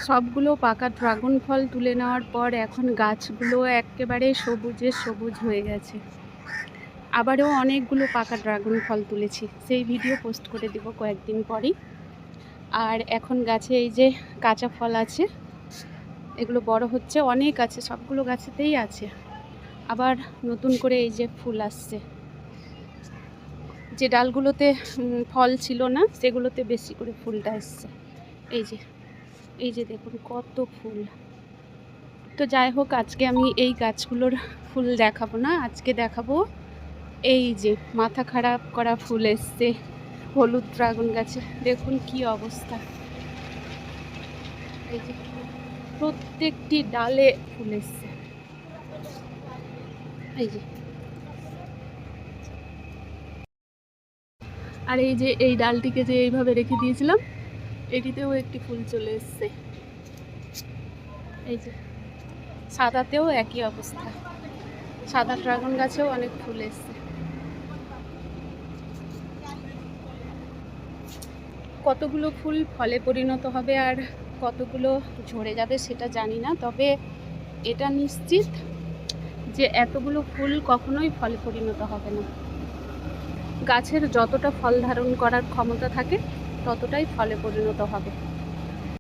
সবগুলো পাকা ড্রাগন ফল তুলে নেওয়ার পর এখন গাছগুলো একেবারে সবুজে সবুজ হয়ে গেছে। আবারও অনেকগুলো পাকা ড্রাগন ফল তুলেছি, সেই ভিডিও পোস্ট করে দেব কয়েকদিন পরই। আর এখন গাছে এই যে কাঁচা ফল আছে, এগুলো বড় হচ্ছে, অনেক আছে, সবগুলো গাছেতেই আছে। আবার নতুন করে এই যে ফুল আসছে, যে ডালগুলোতে ফল ছিল না সেগুলোতে বেশি করে ফুলটা এসছে। এই যে দেখুন কত ফুল। তো যাই হোক, আজকে আমি এই গাছগুলোর ফুল দেখাবো না, আজকে দেখাবো এই যে মাথা খারাপ করা ফুল এসছে হলুদ ড্রাগন গাছে। দেখুন কি অবস্থা, এই যে প্রত্যেকটি ডালে ফুল এসছে। এই যে, আর এই যে এই ডালটিকে যে এইভাবে রেখে দিয়েছিলাম, এটিতেও একটি ফুল চলে এসছে। এই যে সাদাতেও একই অবস্থা, সাদা ড্রাগন গাছেও অনেক ফুল এসছে। কতগুলো ফুল ফলে পরিণত হবে আর কতগুলো ঝরে যাবে সেটা জানি না, তবে এটা নিশ্চিত যে এতগুলো ফুল কখনোই ফলে পরিণত হবে না। গাছের যতটা ফল ধারণ করার ক্ষমতা থাকে ততটাই ফলে পরিণত হবে।